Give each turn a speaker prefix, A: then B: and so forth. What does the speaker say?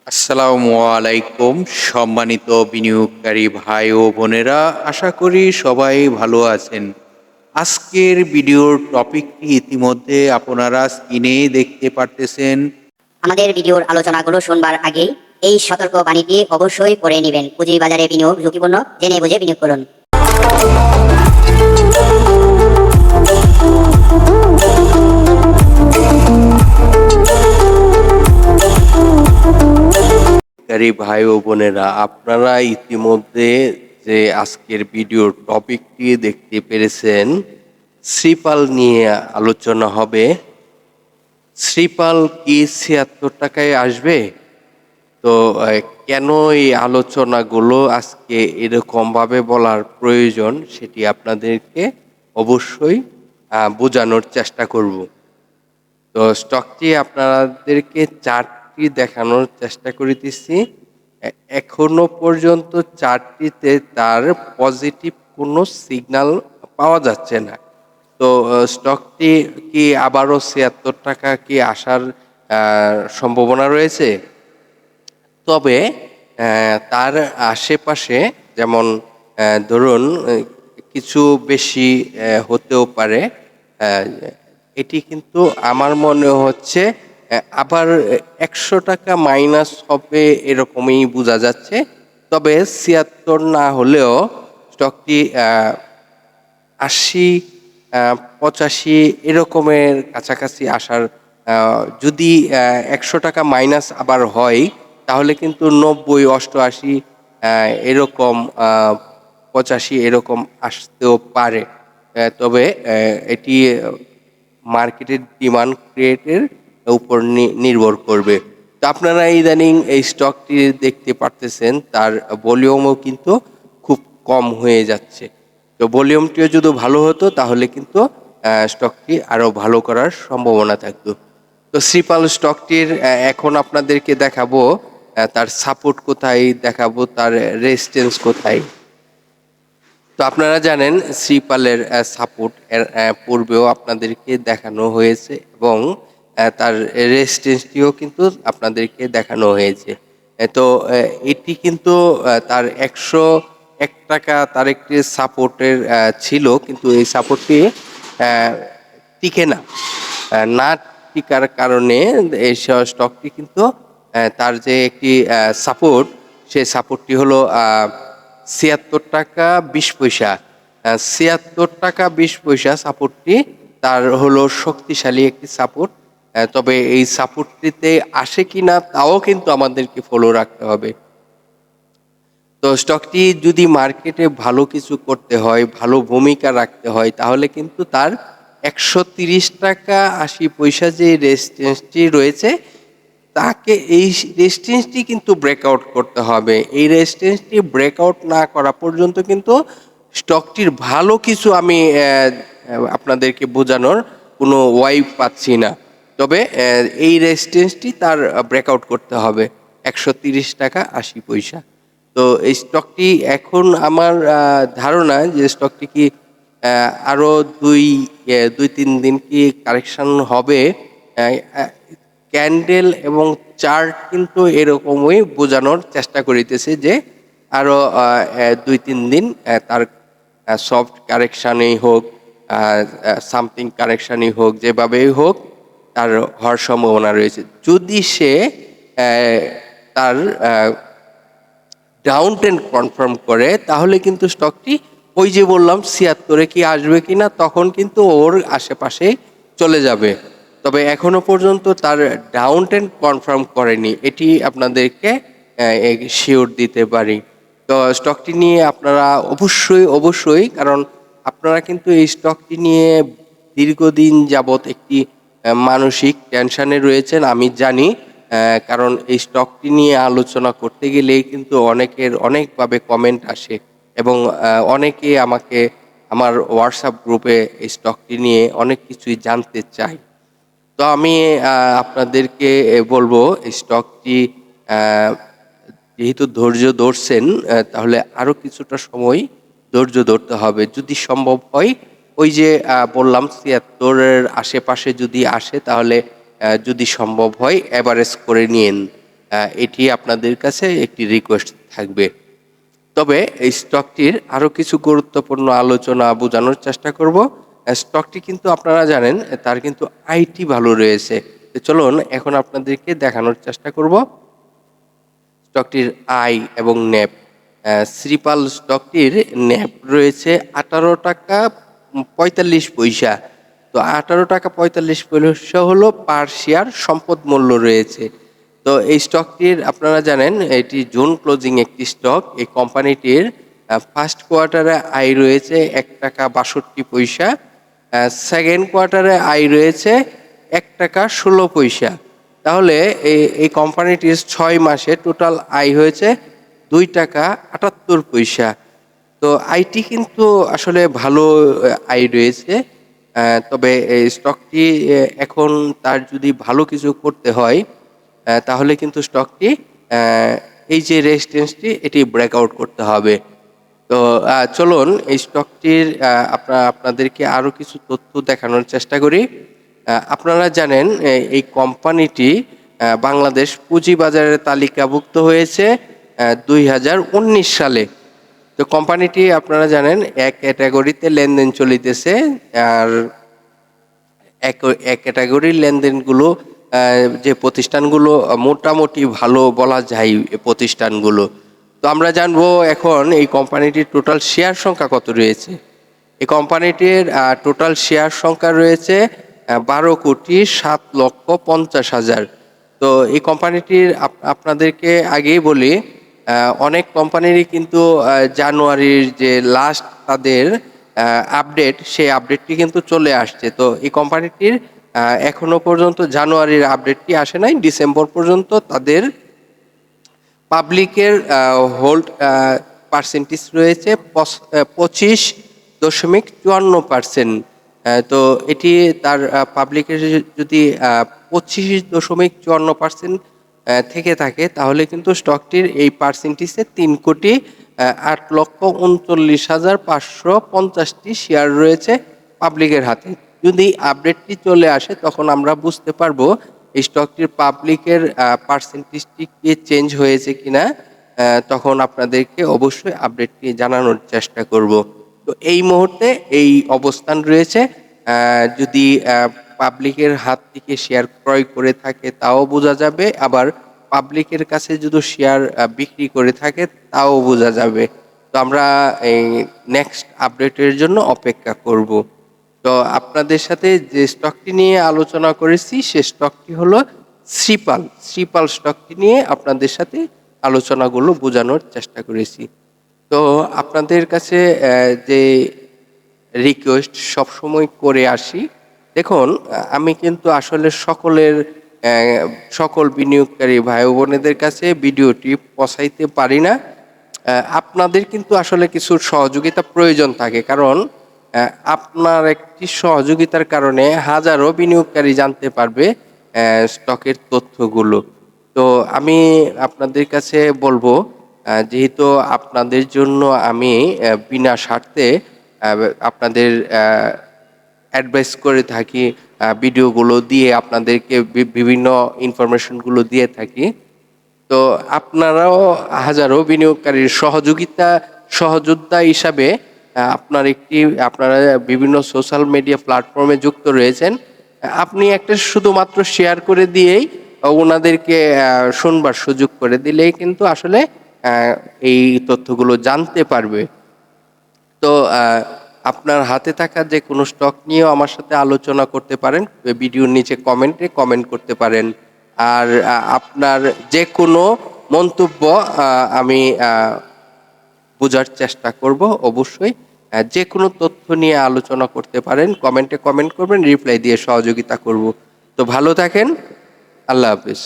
A: আসসালামু আলাইকুম সম্মানিত বিনিয়োগকারী ভাই ও বোনেরা, আশা করি সবাই ভালো আছেন। আজকের ভিডিওর টপিকটি ইতিমধ্যে আপনারা স্ক্রিনে দেখতে পারতেছেন।
B: আমাদের ভিডিওর আলোচনাগুলো শুনবার আগেই এই সতর্ক বাণীটি অবশ্যই পড়ে নেবেন। পুঁজিবাজারে বিনিয়োগ ঝুঁকিপূর্ণ, জেনে বুঝে বিনিয়োগ করুন।
A: ভাই ও বোনেরা, আপনারা ইতিমধ্যে যে আজকের ভিডিওর টপিকটি দেখতে পেরেছেন, শ্রীপাল নিয়ে আলোচনা হবে। শ্রীপাল কি ৭৬ টাকায় আসবে? তো কেন এই আলোচনাগুলো আজকে এরকমভাবে বলার প্রয়োজন সেটি আপনাদেরকে অবশ্যই বোঝানোর চেষ্টা করব। তো স্টকটি আপনাদেরকে চার্টটি দেখানোর চেষ্টা করিতেছি। এখনো পর্যন্ত চার্টটিতে তার পজিটিভ কোনো সিগন্যাল পাওয়া যাচ্ছে না। তো স্টকটি কি আবারও ৭৬ টাকা কি আসার সম্ভাবনা রয়েছে? তবে তার আশেপাশে যেমন ধরুন কিছু বেশি হতেও পারে। এটি কিন্তু আমার মনে হচ্ছে আবার ১০০ টাকা মাইনাস হবে এরকমই বোঝা যাচ্ছে। তবে ৭৬ না হলেও স্টকটি ৮০, ৮৫ এরকমের কাছাকাছি আসার যদি ১০০ টাকা মাইনাস আবার হয় তাহলে কিন্তু ৯০, ৮৮ এরকম ৮৫ এরকম আসতেও পারে। তবে এটি মার্কেটের ডিমান্ড ক্রিয়েটের উপর নির্ভর করবে। তো আপনারা ইদানিং এই স্টকটি দেখতে পারতেছেন, তার ভলিউমও কিন্তু খুব কম হয়ে যাচ্ছে। তো ভলিউমটিও যদি ভালো হতো তাহলে কিন্তু স্টকটি আরও ভালো করার সম্ভাবনা থাকতো। তো শ্রীপাল স্টকটির এখন আপনাদেরকে দেখাবো তার সাপোর্ট কোথায়, দেখাবো তার রেজিস্ট্যান্স কোথায়। তো আপনারা জানেন শ্রীপালের সাপোর্ট এর পূর্বেও আপনাদেরকে দেখানো হয়েছে এবং তার রেজিস্ট্যান্সটিও কিন্তু আপনাদেরকে দেখানো হয়েছে। তো এটি কিন্তু তার ১০১ টাকা তার একটি সাপোর্টের ছিল, কিন্তু এই সাপোর্টটি টিকে না। না টিকার কারণে এই স্টকটি কিন্তু তার যে একটি সাপোর্ট, সেই সাপোর্টটি হলো ৭৬ টাকা ২০ পয়সা। ৭৬ টাকা ২০ পয়সা সাপোর্টটি তার হলো শক্তিশালী একটি সাপোর্ট। তবে এই সাপোর্টটিতে আসে কিনা তাও কিন্তু আমাদেরকে ফলো রাখতে হবে। তো স্টকটি যদি মার্কেটে ভালো কিছু করতে হয়, ভালো ভূমিকা রাখতে হয়, তাহলে কিন্তু তার ১৩০ টাকা ৮০ পয়সা যে রেজিস্ট্যান্সটি রয়েছে, তাকে এই রেজিস্ট্যান্সটি কিন্তু ব্রেকআউট করতে হবে। এই রেজিস্ট্যান্সটি ব্রেকআউট না করা পর্যন্ত কিন্তু স্টকটির ভালো কিছু আমি আপনাদেরকে বোঝানোর কোনো ওয়াই পাচ্ছি না। তবে এই রেজিস্ট্যান্সটি তার ব্রেকআউট করতে হবে ১৩০ টাকা ৮০ পয়সা। তো এই স্টকটি এখন আমার ধারণা যে স্টকটি কি আরও ২-৩ দিন কি কারেকশন হবে। ক্যান্ডেল এবং চার্ট কিন্তু এরকমই বোঝানোর চেষ্টা করিতেছে যে আরও ২-৩ দিন তার সফট কারেকশানই হোক, সামথিং কারেকশানই হোক, যেভাবেই হোক তার হওয়ার সম্ভাবনা রয়েছে। যদি সে তার ডাউন ট্রেন্ড কনফার্ম করে তাহলে কিন্তু স্টকটি ওই যে বললাম ৭৬-এ কি আসবে কিনা, তখন কিন্তু ওর আশেপাশে চলে যাবে। তবে এখনো পর্যন্ত তার ডাউন ট্রেন্ড কনফার্ম করেনি, এটি আপনাদেরকে শিওর দিতে পারি। তো স্টকটি নিয়ে আপনারা অবশ্যই কারণ আপনারা কিন্তু এই স্টকটি নিয়ে দীর্ঘদিন যাবৎ একটি মানসিক টেনশনে রয়েছেন, আমি জানি। কারণ এই স্টকটি নিয়ে আলোচনা করতে গেলেই কিন্তু অনেকের অনেকভাবে কমেন্ট আসে এবং অনেকে আমাকে আমার হোয়াটসঅ্যাপ গ্রুপে এই স্টকটি নিয়ে অনেক কিছুই জানতে চায়। তো আমি আপনাদেরকে বলবো এই স্টকটি যেহেতু ধৈর্য ধরছেন, তাহলে আরও কিছুটা সময় ধৈর্য ধরতে হবে। যদি সম্ভব হয় ওই যে বললাম ৭৬-এর আশেপাশে যদি আসে তাহলে যদি সম্ভব হয় অ্যাভারেজ করে নিয়েন। এটি আপনাদের কাছে একটি রিকোয়েস্ট থাকবে। তবে এই স্টকটির আরো কিছু গুরুত্বপূর্ণ আলোচনা বোঝানোর চেষ্টা করব। স্টকটি কিন্তু আপনারা জানেন তার কিন্তু আইটি ভালো রয়েছে। তো চলুন এখন আপনাদেরকে দেখানোর চেষ্টা করব স্টকটির আই এবং ন্যাপ। শ্রীপাল স্টকটির ন্যাপ রয়েছে 18 টাকা 45 পয়সা। তো 18 টাকা 45 পয়সা হলো পার শেয়ার সম্পদ মূল্য রয়েছে। তো এই স্টকটির আপনারা জানেন এটি জুন ক্লোজিং একটি স্টক। এই কোম্পানিটির ফার্স্ট কোয়ার্টারে আয় রয়েছে 1 টাকা 62 পয়সা, সেকেন্ড কোয়ার্টারে আয় রয়েছে 1 টাকা 16 পয়সা। তাহলে এই কোম্পানিটির 6 মাসে টোটাল আয় হয়েছে 2 টাকা 78 পয়সা। তো আয়টি কিন্তু আসলে ভালো আয় রয়েছে। তবে এই স্টকটি এখন তার যদি ভালো কিছু করতে হয় তাহলে কিন্তু স্টকটি এই যে রেজিস্ট্যান্সটি এটি ব্রেকআউট করতে হবে। তো চলুন এই স্টকটির আপনাদেরকে আরো কিছু তথ্য দেখানোর চেষ্টা করি। আপনারা জানেন এই কোম্পানিটি বাংলাদেশ পুঁজিবাজারে তালিকাভুক্ত হয়েছে 2019 সালে। তো কোম্পানিটি আপনারা জানেন এক ক্যাটাগরিতে লেনদেন চলিতেছে। আর এক ক্যাটাগরির লেনদেনগুলো যে প্রতিষ্ঠানগুলো মোটামুটি ভালো বলা যায় এই প্রতিষ্ঠানগুলো। তো আমরা জানবো এখন এই কোম্পানিটির টোটাল শেয়ার সংখ্যা কত রয়েছে। এই কোম্পানিটির টোটাল শেয়ার সংখ্যা রয়েছে 12,07,50,000। তো এই কোম্পানিটির আপনাদেরকে আগেই বলি অনেক কোম্পানিরই কিন্তু জানুয়ারির যে লাস্ট তাদের আপডেট সেই আপডেটটি কিন্তু চলে আসছে। তো এই কোম্পানিটির এখনো পর্যন্ত জানুয়ারির আপডেটটি আসে নাই। ডিসেম্বর পর্যন্ত তাদের পাবলিকের হোল্ড পার্সেন্টেজ রয়েছে 25.54%। তো এটি তার পাবলিকের যদি 25.54% থেকে থাকে তাহলে কিন্তু স্টকটির এই পার্সেন্টেজে 3,38,39,550টি শেয়ার রয়েছে পাবলিকের হাতে। যদি আপডেটটি চলে আসে তখন আমরা বুঝতে পারবো এই স্টকটির পাবলিকের পার্সেন্টেজটি কি চেঞ্জ হয়েছে কিনা। তখন আপনাদেরকে অবশ্যই আপডেটটি জানানোর চেষ্টা করব। তো এই মুহূর্তে এই অবস্থান রয়েছে। যদি পাবলিকের হাত থেকে শেয়ার ক্রয় করে থাকে তাও বোঝা যাবে, আবার পাবলিকের কাছে যদি শেয়ার বিক্রি করে থাকে তাও বোঝা যাবে। তো আমরা এই নেক্সট আপডেটের জন্য অপেক্ষা করব। তো আপনাদের সাথে যে স্টকটি নিয়ে আলোচনা করেছি সে স্টকটি হলো শ্রীপাল স্টকটি নিয়ে আপনাদের সাথে আলোচনাগুলো বোঝানোর চেষ্টা করেছি। তো আপনাদের কাছে যে রিকোয়েস্ট সবসময় করে আসি, দেখুন আমি কিন্তু আসলে সকল বিনিয়োগকারী ভাই বোনেদের কাছে ভিডিওটি পৌঁছাইতে পারি না। আপনাদের কিন্তু আসলে কিছু সহযোগিতা প্রয়োজন থাকে, কারণ আপনার একটি সহযোগিতার কারণে হাজারো বিনিয়োগকারী জানতে পারবে স্টকের তথ্যগুলো। তো আমি আপনাদের কাছে বলবো যেহেতু আপনাদের জন্য আমি বিনা স্বার্থে আপনাদের অ্যাডভাইস করে থাকি, ভিডিওগুলো দিয়ে আপনাদেরকে বিভিন্ন ইনফরমেশনগুলো দিয়ে থাকি। তো আপনারাও হাজারো বিনিয়োগকারীর সহযোদ্ধা হিসাবে আপনারা বিভিন্ন সোশ্যাল মিডিয়া প্ল্যাটফর্মে যুক্ত রয়েছেন। আপনি একটা শুধুমাত্র শেয়ার করে দিয়েই ওনাদেরকে শুনবার সুযোগ করে দিলেই কিন্তু আসলে এই তথ্যগুলো জানতে পারবে। তো আপনার হাতে থাকা যে কোনো স্টক নিয়েও আমার সাথে আলোচনা করতে পারেন। ভিডিওর নিচে কমেন্ট করতে পারেন। আর আপনার যে কোনো মন্তব্য আমি বোঝার চেষ্টা করব অবশ্যই। যে কোনো তথ্য নিয়ে আলোচনা করতে পারেন। কমেন্ট করবেন, রিপ্লাই দিয়ে সহযোগিতা করব। তো ভালো থাকেন। আল্লাহ হাফেজ।